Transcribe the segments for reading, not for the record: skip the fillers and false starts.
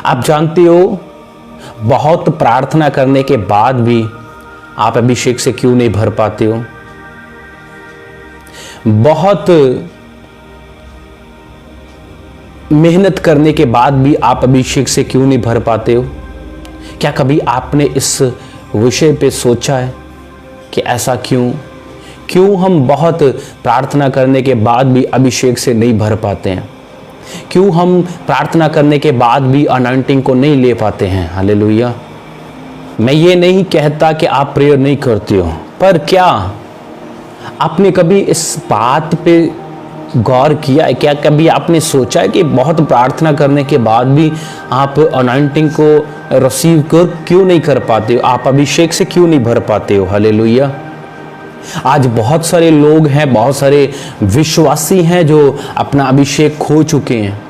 आप जानते हो, बहुत प्रार्थना करने के बाद भी आप अभिषेक से क्यों नहीं भर पाते हो? बहुत मेहनत करने के बाद भी आप अभिषेक से क्यों नहीं भर पाते हो? क्या कभी आपने इस विषय पे सोचा है कि ऐसा क्यों हम बहुत प्रार्थना करने के बाद भी अभिषेक से नहीं भर पाते हैं? क्यों हम प्रार्थना करने के बाद भी अनॉइंटिंग को नहीं ले पाते हैं? हालेलुया। मैं ये नहीं कहता कि आप प्रेयर नहीं करते हो, पर क्या आपने कभी इस बात पे गौर किया है? क्या कभी आपने सोचा है कि बहुत प्रार्थना करने के बाद भी आप अनॉइंटिंग को रिसीव क्यों नहीं कर पाते हो? आप अभिषेक से क्यों नहीं भर पाते हो? हालेलुया। आज बहुत सारे लोग हैं, बहुत सारे विश्वासी हैं जो अपना अभिषेक खो चुके हैं।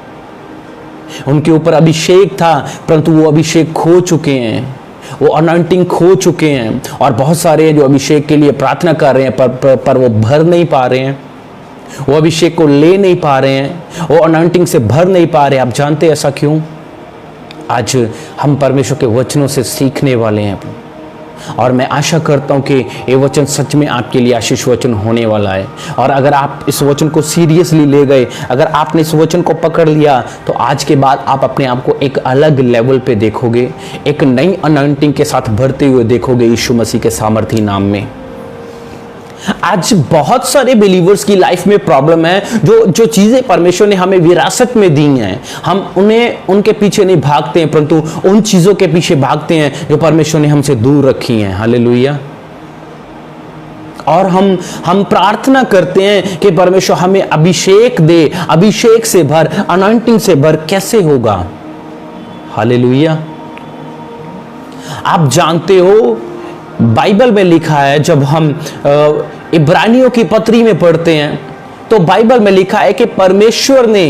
उनके ऊपर अभिषेक था परंतु वो अभिषेक खो चुके हैं, वो अनॉइंटिंग खो चुके हैं। और बहुत सारे जो अभिषेक के लिए प्रार्थना कर रहे हैं पर वो भर नहीं पा रहे हैं, वो अभिषेक को ले नहीं पा रहे हैं, वो अनॉइंटिंग से भर नहीं पा रहे। आप जानते हैं ऐसा क्यों? आज हम परमेश्वर के वचनों से सीखने वाले हैं और मैं आशा करता हूं कि ये वचन सच में आपके लिए आशीष वचन होने वाला है। और अगर आप इस वचन को सीरियसली ले गए, अगर आपने इस वचन को पकड़ लिया, तो आज के बाद आप अपने आप को एक अलग लेवल पे देखोगे, एक नई अनॉइंटिंग के साथ भरते हुए देखोगे यीशु मसीह के सामर्थी नाम में। आज बहुत सारे बिलीवर्स की लाइफ में प्रॉब्लम है, जो चीजें परमेश्वर ने हमें विरासत में दी हैं, हम उनके पीछे नहीं भागते हैं परंतु उन चीजों के पीछे भागते हैं जो परमेश्वर ने हमसे दूर रखी हैं। हालेलुया। और हम प्रार्थना करते हैं कि परमेश्वर हमें अभिषेक दे, अभिषेक से भर, अनॉइंटिंग से भर। कैसे होगा? हालेलुया। आप जानते हो, बाइबल में लिखा है, जब हम इब्रानियों की पत्री में पढ़ते हैं तो बाइबल में लिखा है कि परमेश्वर ने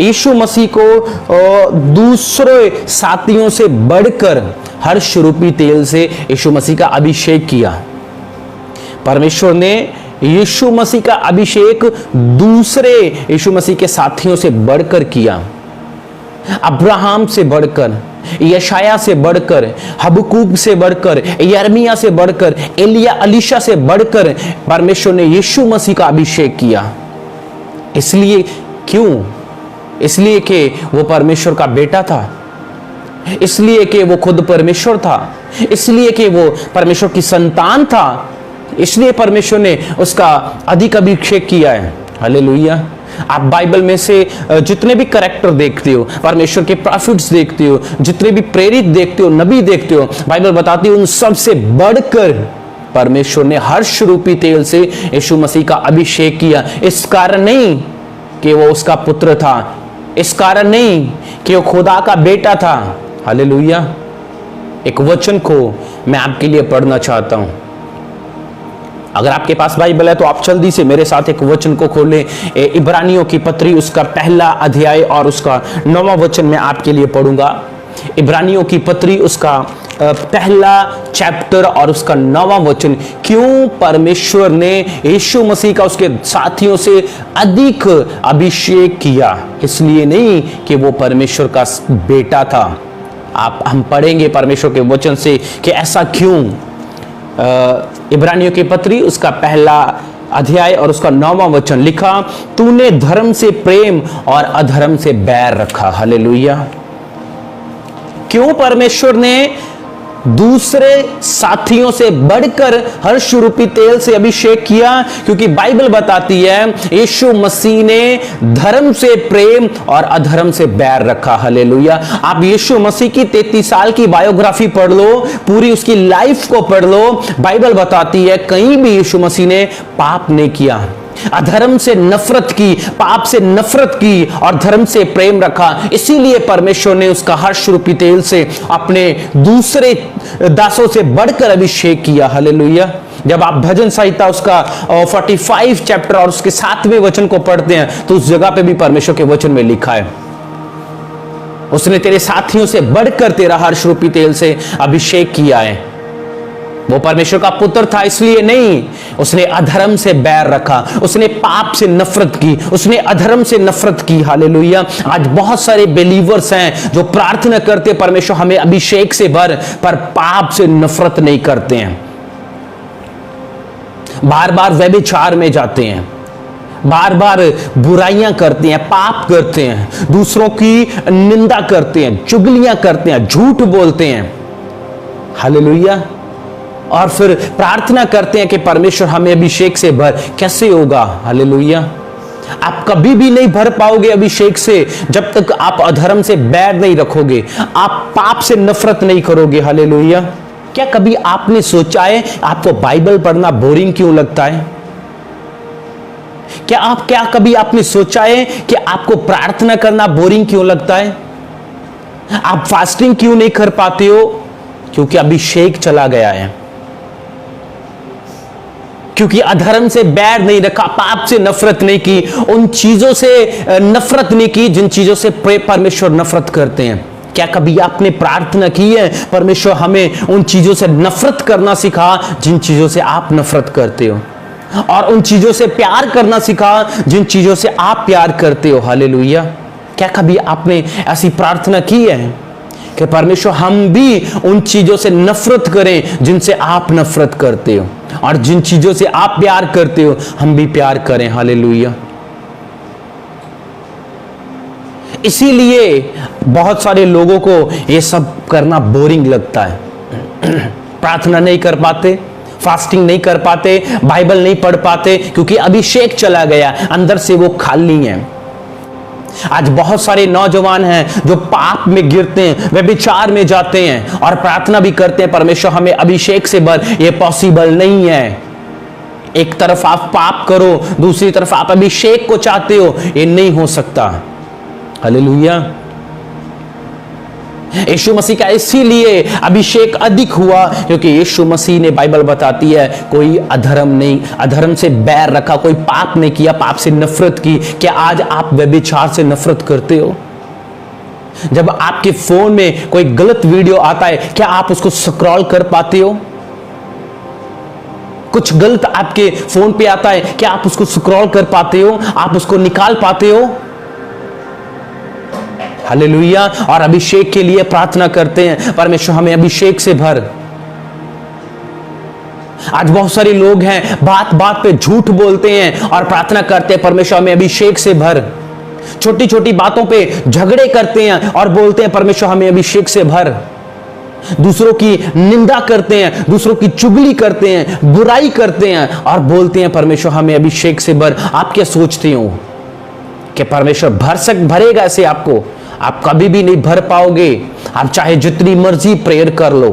यीशु मसीह को दूसरे साथियों से बढ़कर हर्ष रूपी तेल से यीशु मसीह का अभिषेक किया। परमेश्वर ने यीशु मसीह का अभिषेक दूसरे यीशु मसीह के साथियों से बढ़कर किया। अब्राहम से बढ़कर, यशाया से बढ़कर, हबक्कूक से बढ़कर, यिर्मयाह से बढ़कर, एलिया अलीशा से बढ़कर परमेश्वर ने यीशु मसीह का अभिषेक किया। इसलिए क्यों? इसलिए कि वो परमेश्वर का बेटा था, इसलिए कि वो खुद परमेश्वर था, इसलिए कि वो परमेश्वर की संतान था, इसलिए परमेश्वर ने उसका अधिक अभिषेक किया है। हालेलुया। आप बाइबल में से जितने भी कैरेक्टर देखते हो, परमेश्वर के प्रॉफिट्स देखते हो, जितने भी प्रेरित देखते हो, नबी देखते हो, बाइबल बताती है उन सब से बढ़कर परमेश्वर ने हर्ष रूपी तेल से यीशु मसीह का अभिषेक किया। इस कारण नहीं कि वो उसका पुत्र था, इस कारण नहीं कि वो खुदा का बेटा था। हालेलुया। एक वचन को मैं आपके लिए पढ़ना चाहता हूं। अगर आपके पास बाइबल है तो आप जल्दी से मेरे साथ एक वचन को खोलें। इब्रानियों की पत्री उसका पहला अध्याय और उसका 9वां वचन मैं आपके लिए पढ़ूंगा। इब्रानियों की पत्री उसका पहला चैप्टर और उसका 9वां वचन। क्यों परमेश्वर ने यीशु मसीह का उसके साथियों से अधिक अभिषेक किया? इसलिए नहीं कि वो परमेश्वर का बेटा था। हम पढ़ेंगे परमेश्वर के वचन से कि ऐसा क्यों। इब्रानियों की पत्री उसका पहला अध्याय और उसका 9वां वचन लिखा, तूने धर्म से प्रेम और अधर्म से बैर रखा। हालेलुया। क्यों परमेश्वर ने दूसरे साथियों से बढ़कर हर्ष रूपी तेल से अभिषेक किया? क्योंकि बाइबल बताती है यीशु मसीह ने धर्म से प्रेम और अधर्म से बैर रखा। हालेलुया। आप यीशु मसीह की 33 साल की बायोग्राफी पढ़ लो, पूरी उसकी लाइफ को पढ़ लो। बाइबल बताती है कहीं भी यीशु मसीह ने पाप नहीं किया, अधर्म से नफरत की, पाप से नफरत की और धर्म से प्रेम रखा। इसीलिए परमेश्वर ने उसका हर्ष रूपी तेल से अपने दूसरे दासों से बढ़कर अभिषेक किया। हालेलुया। जब आप भजन संहिता उसका 45 चैप्टर और उसके 7वें वचन को पढ़ते हैं तो उस जगह पे भी परमेश्वर के वचन में लिखा है, उसने तेरे साथियों से बढ़कर तेरा हर्ष रूपी तेल से अभिषेक किया है। वो परमेश्वर का पुत्र था इसलिए नहीं, उसने अधर्म से बैर रखा, उसने पाप से नफरत की, उसने अधर्म से नफरत की। हालेलुया। आज बहुत सारे बिलीवर्स हैं जो प्रार्थना करते परमेश्वर हमें अभिषेक से भर, पर पाप से नफरत नहीं करते हैं। बार बार व्यभिचार में जाते हैं, बार बार बुराइयां करते हैं, पाप करते हैं, दूसरों की निंदा करते हैं, चुगलियां करते हैं, झूठ बोलते हैं। हालेलुया। और फिर प्रार्थना करते हैं कि परमेश्वर हमें अभिषेक से भर। कैसे होगा? हालेलुया। आप कभी भी नहीं भर पाओगे अभिषेक से जब तक आप अधर्म से बैर नहीं रखोगे, आप पाप से नफरत नहीं करोगे। हालेलुया। क्या कभी आपने सोचा है आपको बाइबल पढ़ना बोरिंग क्यों लगता है? क्या कभी आपने सोचा है कि आपको प्रार्थना करना बोरिंग क्यों लगता है? आप फास्टिंग क्यों नहीं कर पाते हो? क्योंकि अभिषेक चला गया है, क्योंकि अधर्म से बैर नहीं रखा, पाप से नफरत नहीं की, उन चीजों से नफरत नहीं की जिन चीजों से परमेश्वर नफरत करते हैं। क्या कभी आपने प्रार्थना की है परमेश्वर हमें उन चीजों से नफरत करना सिखा जिन चीजों से आप नफरत करते हो, और उन चीजों से प्यार करना सिखा जिन चीजों से आप प्यार करते हो? हालेलुया। क्या कभी आपने ऐसी प्रार्थना की है कि परमेश्वर हम भी उन चीजों से नफरत करें जिनसे आप नफरत करते हो, और जिन चीजों से आप प्यार करते हो हम भी प्यार करें? हालेलुया। इसीलिए बहुत सारे लोगों को ये सब करना बोरिंग लगता है। प्रार्थना नहीं कर पाते, फास्टिंग नहीं कर पाते, बाइबल नहीं पढ़ पाते, क्योंकि अभिषेक चला गया, अंदर से वो खाली है। आज बहुत सारे नौजवान हैं जो पाप में गिरते हैं, वे विचार में जाते हैं और प्रार्थना भी करते हैं परमेश्वर हमें अभिषेक से भर। ये पॉसिबल नहीं है। एक तरफ आप पाप करो, दूसरी तरफ आप अभिषेक को चाहते हो, ये नहीं हो सकता। हालेलुया। यीशु मसीह का इसीलिए अभिषेक अधिक हुआ क्योंकि यीशु मसीह ने, बाइबल बताती है, कोई अधर्म नहीं, अधर्म से बैर रखा, कोई पाप नहीं किया, पाप से नफरत की। क्या आज आप व्यभिचार से नफरत करते हो? जब आपके फोन में कोई गलत वीडियो आता है, क्या आप उसको स्क्रॉल कर पाते हो? कुछ गलत आपके फोन पे आता है, क्या आप उसको स्क्रॉल कर पाते हो? आप उसको निकाल पाते हो? हालेलुया। और अभिषेक के लिए प्रार्थना करते हैं परमेश्वर हमें अभिषेक से भर। आज बहुत सारे लोग हैं बात बात पे झूठ बोलते हैं और प्रार्थना करते हैं परमेश्वर हमें अभिषेक से भर। छोटी छोटी बातों पे झगड़े करते हैं और बोलते हैं परमेश्वर हमें अभिषेक से भर। दूसरों की निंदा करते हैं, दूसरों की चुगली करते हैं, बुराई करते हैं और बोलते हैं परमेश्वर हमें अभिषेक से भर। आप क्या सोचते हो कि परमेश्वर भरेगा ऐसे आपको? आप कभी भी नहीं भर पाओगे। आप चाहे जितनी मर्जी प्रेयर कर लो,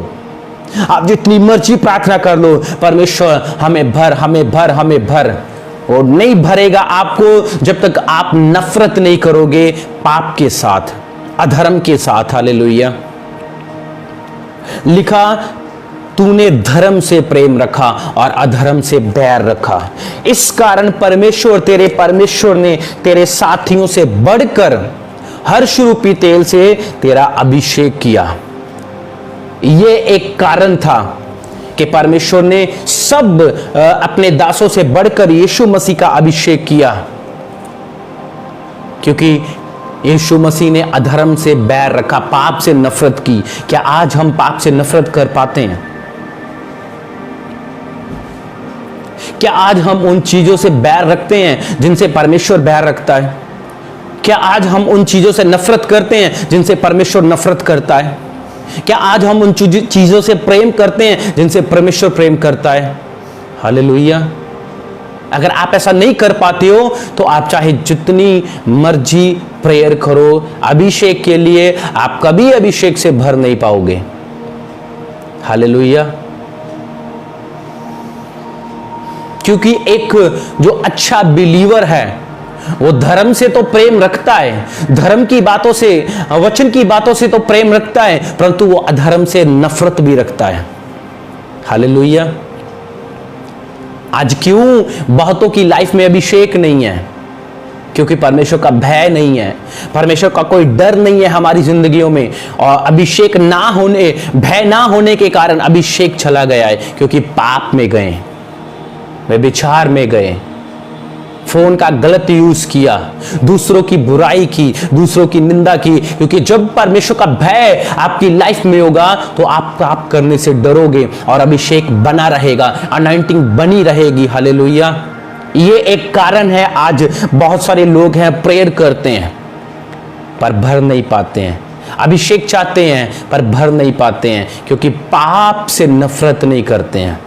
आप जितनी मर्जी प्रार्थना कर लो, परमेश्वर हमें भर, हमें भर, हमें भर, वो नहीं भरेगा आपको जब तक आप नफरत नहीं करोगे पाप के साथ, अधर्म के साथ। हालेलुया। लिखा, तूने धर्म से प्रेम रखा और अधर्म से बैर रखा, इस कारण परमेश्वर ने तेरे साथियों से बढ़कर हर्ष रूपी तेल से तेरा अभिषेक किया। यह एक कारण था कि परमेश्वर ने सब अपने दासों से बढ़कर यीशु मसीह का अभिषेक किया, क्योंकि यीशु मसीह ने अधर्म से बैर रखा, पाप से नफरत की। क्या आज हम पाप से नफरत कर पाते हैं? क्या आज हम उन चीजों से बैर रखते हैं जिनसे परमेश्वर बैर रखता है? क्या आज हम उन चीजों से नफरत करते हैं जिनसे परमेश्वर नफरत करता है? क्या आज हम उन चीजों से प्रेम करते हैं जिनसे परमेश्वर प्रेम करता है? हालेलुया। अगर आप ऐसा नहीं कर पाते हो तो आप चाहे जितनी मर्जी प्रेयर करो अभिषेक के लिए, आप कभी अभिषेक से भर नहीं पाओगे। हालेलुया। क्योंकि एक जो अच्छा बिलीवर है वो धर्म से तो प्रेम रखता है, धर्म की बातों से, वचन की बातों से तो प्रेम रखता है, परंतु वो अधर्म से नफरत भी रखता है। हालेलुया। आज क्यों बहुतों की लाइफ में अभिषेक नहीं है? क्योंकि परमेश्वर का भय नहीं है, परमेश्वर का कोई डर नहीं है हमारी जिंदगियों में। और अभिषेक ना होने, भय ना होने के कारण अभिषेक चला गया है, क्योंकि पाप में गए, व्यभिचार में गए, फोन का गलत यूज किया, दूसरों की बुराई की, दूसरों की निंदा की। क्योंकि जब परमेश्वर का भय आपकी लाइफ में होगा तो आप पाप करने से डरोगे और अभिषेक बना रहेगा, अनॉइंटिंग बनी रहेगी। हालेलुया। ये एक कारण है आज बहुत सारे लोग हैं, प्रेयर करते हैं पर भर नहीं पाते हैं, अभिषेक चाहते हैं पर भर नहीं पाते हैं, क्योंकि पाप से नफरत नहीं करते हैं।